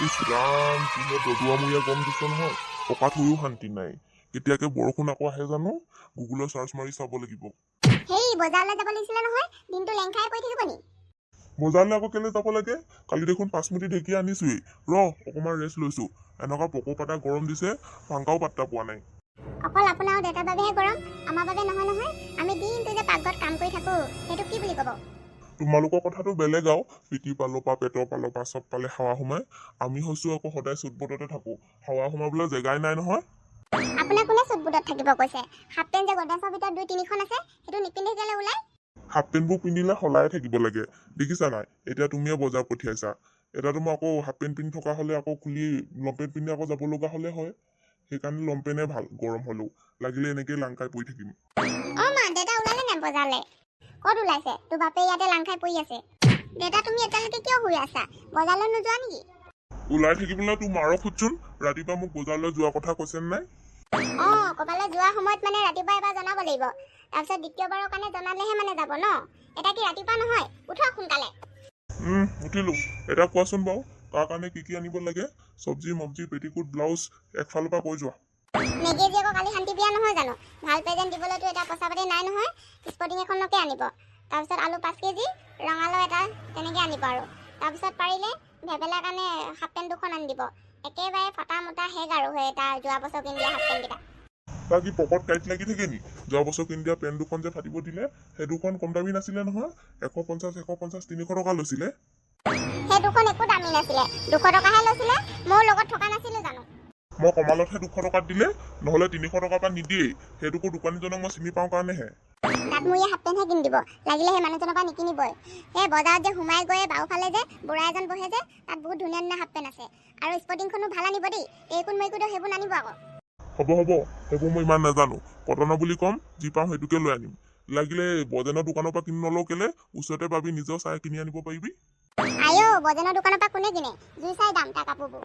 ইছ ৰাম, কিহে দদুৱামূৰীয়া গৰম দিছে নহয়, পকাত শুইও শান্তি নাই। কেতিয়াকে বৰষুণ আকৌ আহে জানো, গুগলত চাৰ্চ মাৰি চাব লাগিব। হেই বজাৰলৈ যাব লাগিছিলে নহয়, দিনটো লেংখাই পৰি থাকিব নি? বজাৰলৈ আকৌ কেলে যাব লাগে? কালি দেখোন 5 মুঠি ঢেকীয়া আনিছোৱেই। অকণমান ৰেষ্ট লৈছো। এনেকুৱা পকো পাতা গৰম দিছে, ভাংকাও পাত্তা পোৱা নাই। অকল আপোনাৰ আৰু দেউতাৰ বাবেহে গৰম, আমাৰ বাবে নহয় নহয়। আমি দিনটো যে পাকঘৰত কাম কৰি থাকো, সেইটো কি বুলি ক'ব? তোমালোকৰ কথাটো বেলেগ আৰু, পিঠি পালৰ পৰা পেটৰ পালৰ পৰা চব পালে হাৱা সোমাই। আমি হৈছো আকৌ সদায় চুটবটতে থাকো, হাৱা সোমাবলৈ জেগাই নাই নহয়। আপোনাৰ কোনে চুটবুটত থাকিব কৈছে? হাফ পেণ্ট যে গড্ৰেজৰ ভিতৰত 2-3খন আছে, সেইটো নিপিন্ধি কেলে ওলাই? হাফ পেণ্টবোৰ পিন্ধিলে সলাই থাকিব লাগে, দেখিছা নাই? এতিয়া তুমিয়ে বজাৰ পঠিয়াইছা, এতিয়াতো মই আকৌ হাফ পেণ্ট পিন্ধি থকা হ'লে আকৌ খুলি লং পেণ্ট পিন্ধি আকৌ যাব লগা হ'লে হয়। সেইকাৰণে লং পেণ্টে ভাল, গৰম হ'লেও লাগিলে এনেকৈ লাংকাই পৰি থাকিম। মা, দেউতা ওলালে নাই বজাৰলৈ? ক'ত ওলাইছে? তোৰ বাপে ইয়াতে লাংখাই পৰি আছে। দেউতা তুমি এতিয়ালৈকে কিয় শুই আছা? বজাৰলৈ নোযোৱা নেকি? ওলাই থাকিবলৈ তোৰ মাৰক সোধচোন, ৰাতিপুৱা মোক বজাৰলৈ যোৱা কথা কৈছে নাই? ক'বালৈ যোৱাৰ সময়ত মানে ৰাতিপুৱা এবাৰ জনাব লাগিব, তাৰপিছত দ্বিতীয়বাৰৰ কাৰণে জনালেহে মানে যাব ন? এটা কি ৰাতিপুৱা নহয়, উঠক সোনকালে। উঠিলো। এতিয়া কোৱাচোন বাৰু, তাৰ কাৰণে কি আনিব লাগে? চব্জি মব্জি পেটিকোট ব্লাউজ একফালৰ পৰা কৈ যোৱা। মেগী জীয়েকৰ কালি শান্তি বিয়া নহয় জানো? ভাল প্ৰেজেণ্ট দিবলৈতো এটা পইচা পাতি নাই নহয়। স্পৰ্টিং এখনকে আনিব, তাৰপিছত আলু 5 কেজি, ৰঙালাও এটা, তেনেকৈ আনিব আৰু তাৰপিছত পাৰিলে ভেবেলাৰ কাৰণে হাফ পেণ্ট 2খন আনি দিব। একেবাৰে ফটা মোটা হেগ আৰু সেই তাৰ যোৱা বছৰ কিনি দিয়া হাফ পেণ্টকেইটা। তাৰ কি পকত টাইট লাগি থাকে নি? যোৱা বছৰ কিনি দিয়া পেণ্ট 2খন যে ফাটিব দিলে, সেই 2খন কম দামী নাছিলে নহয়। 150, 300 টকা লৈছিলে। সেই 2খন একো দামী নাছিলে, 200 টকাহে লৈছিলে। মোৰ লগত থকা নাছিলো জানো? মই কমালতহে 200 টকাত দিলে, নহ'লে 300 টকাৰ পৰা নিদিয়েই। সেইটোকো দোকানীজনক মই চিনি পাওঁ কাৰণেহে। দাঁতমূৰীয়া হাফ পেণ্টহে কিনি দিব, লাগিলে সেই মানুহজনৰ পৰা নিকিনিবই। সেই বজাৰত যে সোমাই গৈ বাওঁফালে যে বুঢ়া এজন বহে যে, তাত বহুত ধুনীয়া ধুনীয়া হাফ পেণ্ট আছে। আৰু স্পৰ্টিংখনো ভাল আনিব দেই, এইকোন মইকোতো সেইবোৰ নানিব আকৌ। হ'ব, সেইবোৰ মই ইমান নাজানো। কটনৰ বুলি ক'ম, যি পাওঁ সেইটোকে লৈ আনিম। লাগিলে বজেনৰ দোকানৰ পৰা কিনি নলওঁ কেলে, ওচৰতে পাবি, নিজেও চাই কিনি আনিব পাৰিবি। বজেনৰ দোকানৰ পৰা কোনে কিনে? জুই চাই দাম তাৰ কাপোৰবোৰ।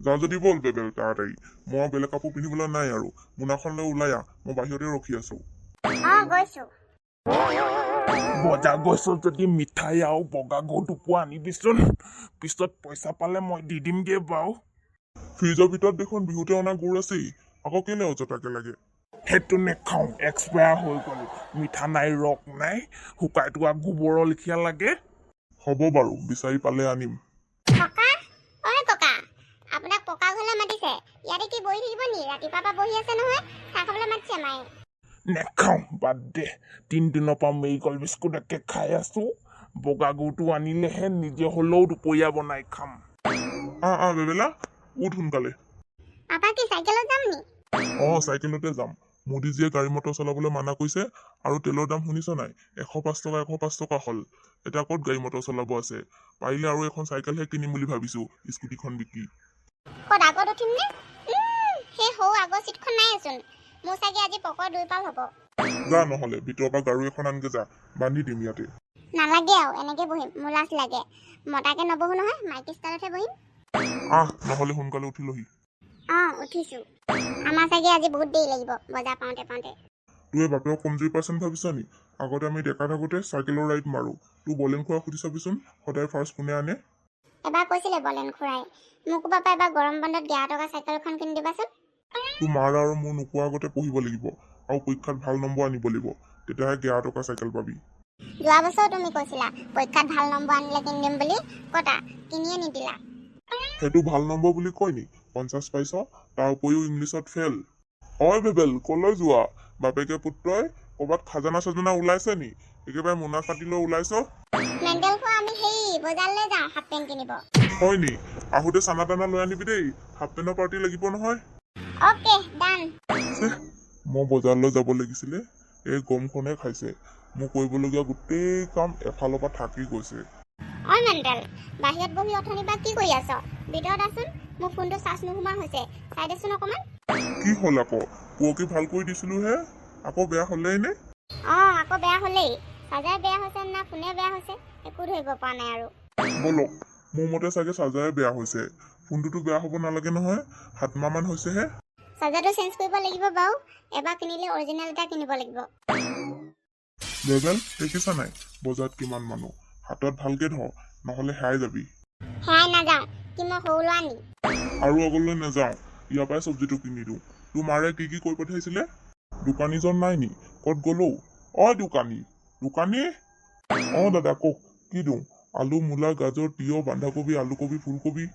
যাওঁ যদি বল বেবেল তাড়াতাড়ি, মই বেলেগ কাপোৰ পিন্ধিবলৈ নাই আৰু। মোনাখন লৈ ওলাই আহ, মই বাহিৰতে ৰখি আছো। গৈছো। বজাৰ গৈছ যদি মিঠাই আৰু বগা গুড় 2 আনিবিচোন, পিছত পইচা পালে মই দি দিমগে বাৰু। ফ্ৰিজৰ ভিতৰত দেখোন বিহুতে অনা গুড় আছেই, আকৌ কেলে অযথাকে লাগে? সেইটো নেখাওঁ, এক্সপায়াৰ হৈ গ'ল। মিঠা নাই, ৰস নাই, শুকাই থোৱা গোবৰৰ লেখীয়া লাগে। হ'ব বাৰু, বিচাৰি পালে আনিম। ককা, আপোনাক পকা ঘৰলৈ মাতিছে। ইয়াতে কি বহি থাকিব নি? ৰাতিপুৱাৰ পৰা বহি আছে নহয়, চাহ খাবলৈ মাতিছে মায়ে। নেখাওঁ, বাদ দে। 3 দিনৰ পৰা মেৰিগল বিস্কুট একে খাই আছো। বগা গুড়টো আনিলেহে নিজে হ'লেও দুপৰীয়া বনাই খাম। বেবেলা, উঠ সোনকালে। পাপা কি চাইকেলত যাম নি? চাইকেলতে যাম। মোদীজীয়ে গাড়ী মটৰ চলাবলৈ মানা কৰিছে, আৰু তেলৰ দাম শুনিছ নাই? 105 টকা হ'ল। এতিয়া ক'ত গাড়ী মটৰ চলাব আছে? পাৰিলে আৰু এখন চাইকেলহে কিনিম বুলি ভাবিছো, স্কুটিখন বিকি। ক'ত আগত উঠিম নে? সেই সৰু আগৰ চিটখন নাইচোন। মোৰ চাগে আজি পকৰ 2 পাল হ'ব। যা নহ'লে, ভিতৰৰ পৰা গাড়ী এখন আনগে যা, বান্ধি দিম ইয়াতে। নালাগে আৰু, এনেকে বহিম, মোৰ লাজ লাগে। মতাকে নবহো নহয়, মাইকী ষ্টাইলতহে বহিম। নহ'লে সোনকালে উঠি লহি। উঠিছো। আমাৰ চাগে আজি বহুত দেৰি লাগিব বজাৰ পাওঁতে পাওঁতে। তোৰ বাপেক কমজুৰি পাৰ্চেণ্ট ভাবিছ নি? আগতে আমি ডেকা থাকোঁতে চাইকেলৰ ৰাইড মাৰো। তোৰ বলেন খুৰা সুধি চাবিচোন, সদায় ফাৰ্ষ্ট কোনে আনে? এবাৰ কৈছিলে বলেন খুৰাই, মোকো পাপা এবাৰ গৰম বন্ধত 11 টকা চাইকেলখন কিনি দিবাচোন। তোৰ মাৰ আৰু মোৰ নোকোৱাৰ আগতে পঢ়িব লাগিব, আৰু পৰীক্ষাত ভাল নম্বৰ আনিব লাগিব, তেতিয়াহে 11 টকা চাইকেল পাবি। যোৱা বছৰ তুমি কৈছিলা পৰীক্ষাত ভাল নম্বৰ আনিলে কিনি দিম বুলি, কতা কিনিয়ে নিদিলা। সেইটো ভাল নম্বৰ বুলি কয় নি? 50 পাইছ, তাৰ উপৰিও ইংলিছত ফেল। বেবেল, কলৈ যোৱা? বাপেকে পুত্ৰই ক'ৰবাত খাজানা চাজানা ওলাইছে নি? একেবাৰে মোনা ফাটি লৈ ওলাইছ। মেণ্ডেল খোৱা, আমি বজাৰলৈ যাওঁ হাফ পেণ্ট কিনিব। হয় নি? আহোঁতে চানা টানা লৈ আনিবি দেই, হাফ পেণ্টৰ পাৰ্টি লাগিব নহয়। অ'কে, ডান। মই বজাৰলৈ যাব লাগিছিলে, এই গৰমখনে খাইছে। মোৰ কৰিবলগীয়া গোটেই কাম এফালৰ পৰা থাকি গৈছে। মেণ্ডেল, বাহিৰত বহি অথনিৰ পৰা কি কৰি আছ? ভিতৰত আছোন, মোৰ ফোনটো চাৰ্জ নোহোমা হৈছে, চাই দেচোন অকণমান। কি হ'ল আকৌ? পুৱকি ভাল কৰি দিছিলো হে, আকৌ বেয়া হ'লেই নে? আকৌ বেয়া হ'লেই। চাৰ্জাৰ বেয়া হৈছে না ফোনে বেয়া হৈছে, একো ধৰিব পৰা নাই আৰু। বলক, মোৰ মতে চাগে চাৰ্জাৰে বেয়া হৈছে। ফোনটোতো বেয়া হ'ব নালাগে নহয়, 7 মাহ মান হৈছেহে। চাৰ্জাৰটো চেঞ্জ কৰিব লাগিব বাৰু, এবাৰ কিনিলে অৰিজিনেল এটা কিনিব লাগিব। বেবেল, দেখিছা নাই বজাৰত কিমান মানুহ? হাতত ভালকে ধৰ, নহ'লে হেৰাই যাবি। হেৰাই নাযাওঁ, কি মই সৰু ল'ৰা নি? আৰু আগলৈ নাযাওঁ, ইয়াৰ পৰাই চব্জিটো কিনি দিওঁ। তোৰ মাৰে কি কৈ পঠাইছিলে? দোকানীজন নাই নি? ক'ত গ'লো? দোকানী দাদা কওক, কি দিওঁ? আলু, মূলা, গাজৰ, তিয়হ, বন্ধাকবি, আলুকবি, ফুলকবি।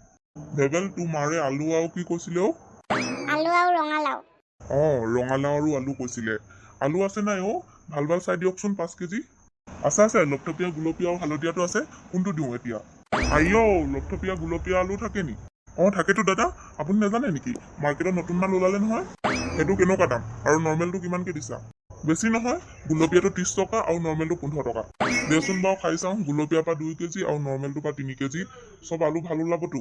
ভেবেল, তোৰ মাৰে আলু আৰু কি কৈছিলে? আলু আৰু ৰঙালাও। ৰঙালাও আৰু আলু কৈছিলে। আলু আছে নাই? ভাল চাই দিয়কচোন, 5 কেজি। আছে, লপথপীয়া, গুলপীয়া আৰু হালধীয়াটো আছে। কোনটো দিওঁ এতিয়া? লপথপীয়া, গুলপীয়া আলু থাকে নি? থাকেতো দাদা। আপুনি নাজানে নেকি? মাৰ্কেটত নতুন মাল ওলালে নহয়। সেইটো কেনেকুৱা দাম? আৰু নৰ্মেলটো কিমানকে দিছা? বেছি নহয়, গুলপীয়াটো 30 টকা আৰু নৰ্মেলটো 15 টকা। দেচোন বাৰু খাই চাওঁ, গুলপীয়াৰ পৰা 2 কেজি আৰু নৰ্মেলটোৰ পৰা 3 কেজি। চব আলু ভাল ওলাবতো?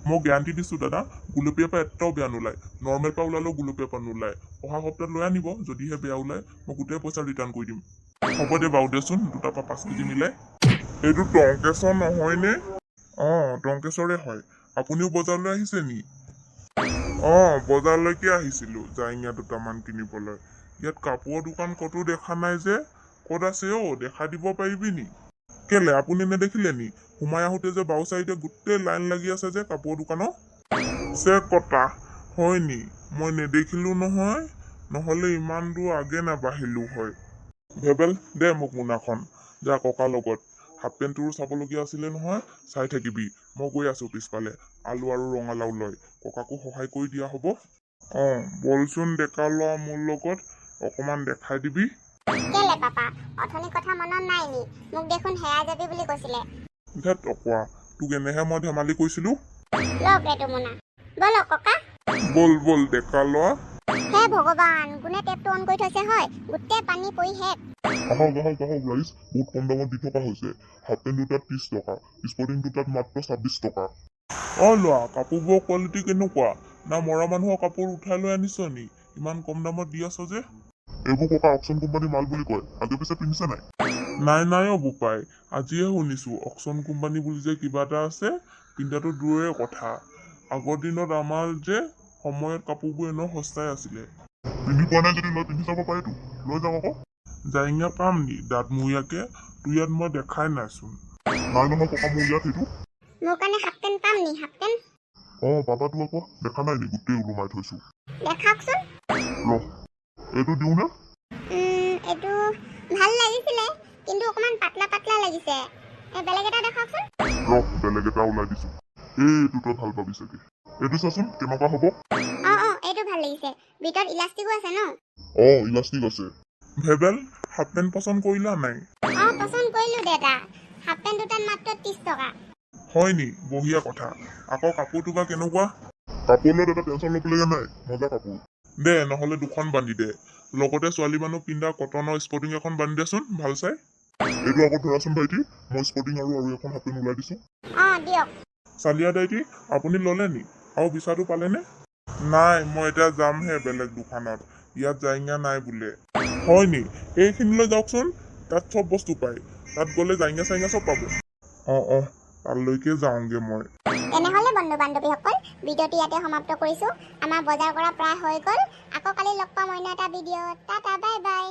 মই গেৰাণ্টি দিছোঁ দাদা, গুলপীয়াৰ পৰা এটাও বেয়া নোলায়। নৰ্মেল পৰা ওলালেও গুলপীয়াৰ পৰা নোলায়। অহা সপ্তাহত লৈ আনিব, যদিহে বেয়া ওলায় মই গোটেই পইচা ৰিটাৰ্ণ কৰি দিম। হ'ব দে বাৰু, দেচোন দুটাৰ পৰা 5 কেজি মিলাই। এইটো টংকেশ্বৰ নহয়নে? টংকেশ্বৰে হয়। আপুনিও বজাৰলৈ আহিছে নি? বজাৰলৈকে আহিছিলোঁ, জাইঙীয়া দুটামান কিনিবলৈ। ইয়াত কাপোৰৰ দোকান ক'তো দেখা নাই যে? ক'ত আছে? দেখাই দিব পাৰিবি নি? কেলে, আপুনি নেদেখিলে নি? সোমাই আহোঁতে যে বাওঁ চাইডে গোটেই লাইন লাগি আছে যে কাপোৰৰ দোকানৰ? কটা হয় নি? মই নেদেখিলো নহয়, নহ'লে ইমান দূৰ আগে নাবাঢ়িলো হয়। ভেবেল, দে মোক মোনাখন। যা ককাৰ লগত। হাফ পেণ্টটোৰো চাবলগীয়া আছিলে নহয়, চাই থাকিবি। মই গৈ আছোঁ পিছফালে, আলু আৰু ৰঙালাও লৈ। ককাকো সহায় কৰি দিয়া হ'ব। বলচোন ডেকা ল'ৰা মোৰ লগত, অকমান দেখাই দিবি। কেলে পাপা, অথনি কথা মনত নাই নি? মোক দেখোন হেৰাই যাবি বুলি কৈছিলে। ধেত অকোৱা, তোক এনেহে মই ধেমালি কৈছিলোঁ। লওক এইটো মোনা। বলক ককা। বল ডেকা ল'ৰা। হে ভগৱান, কোনে টেপটো অন কৰি থৈছে হয়? গোটেই পানী পৰি শেষ। আহক ৰাইজ, বহুত কম দামত দি থকা হৈছে। হাফ পেণ্ট দুটাত 30 টকা, স্পৰ্টিং দুটাত মাত্ৰ 26 টকা। ল'ৰা, কাপোৰবোৰৰ কোৱালিটি কেনেকুৱা? না মৰা মানুহৰ কাপোৰ উঠাই লৈ আনিছ নি? ইমান কম দামত দি আছ যে? এইবোৰ ককা অকচন কোম্পানী মাল বুলি কয়, আগে পিছে পিন্ধিছে নাই? নাই বোপাই, আজিহে শুনিছো অকচন কোম্পানী বুলি যে কিবা এটা আছে। পিন্ধাটো দূৰৰে কথা, আগৰ দিনত আমাৰ যে সময়ত কাপোৰবোৰ এনেও সস্তাই আছিলে। পিন্ধি পোৱা নাই যদি লৈ পিন্ধি চাব পাৰেতো, লৈ যাওঁ আকৌ। জাইঙীয়া পাম নি দাঁতমূৰীয়াকে? তোৰ ইয়াত মই দেখাই নাইচোন। নাই নহয় ককা, মোৰ ইয়াত সেইটো। মোৰ কাৰণে হাফ পেণ্ট পাম নি? Half pant? পাপাতো আকৌ দেখা নাই নি? গোটেই ওলোমাই থৈছো। দেখাওকচোন। এইটো দিওঁ নে? এইটো ভাল লাগিছিলে, কিন্তু অকমান পাতলা লাগিছে। বেলেগ এটা দেখাওকচোন। বেলেগ এটা ওলাই দিছো। এইটো তই ভাল পাবি চাগে। এইটো চাচোন কেনেকুৱা হ'ব। এইটো ভাল লাগিছে। ভিতৰত ইলাষ্টিকো আছে ন? ইলাষ্টিক আছে। ভেবেল, হাফ পেণ্ট পচন্দ কৰিলা নাই? পচন্দ কৰিলো দেতা। হাফ পেণ্ট দুটাত মাত্ৰ 30 টকা। হয় নি? বঢ়িয়া কথা। আকৌ কাপোৰটো বা কেনেকুৱা? কাপোৰ লৈ এটা টেনচন ল'বলগীয়া নাই, মজা কাপোৰ। দে নহ'লে দুখন বান্ধি দে, লগতে ছোৱালী মানুহ পিন্ধা কটনৰ স্পৰ্টিং এখন বান্ধি দেচোন, ভাল চাই। এইটো আকৌ ধৰাচোন ভাইটি, মই স্পৰ্টিং আৰু এখন হাফ পেণ্ট ওলাই দিছো। দিয়ক। চালিয়া দাইটি, আপুনি ল'লে নি? আৰু বিচাৰটো পালেনে? নাই, মই এতিয়া যামহে বেলেগ দোকানত। ইয়াত জাইঙীয়া নাই বোলে। হয় নি? এইখিনিলৈ যাওকচোন, তাত চব বস্তু পায়। তাত গ'লে জাইঙীয়া চাইঙীয়া চব পাব। তালৈকে যাওঁগে মই। তেনেহ'লে বন্ধু বান্ধৱীসকল, ভিডিঅ'টো ইয়াতে সমাপ্ত কৰিছোঁ। আমাৰ বজাৰ কৰা প্ৰায় হৈ গ'ল। আকৌ কালি লগ পাম অন্য এটা ভিডিঅ'ত। Tata, bye bye.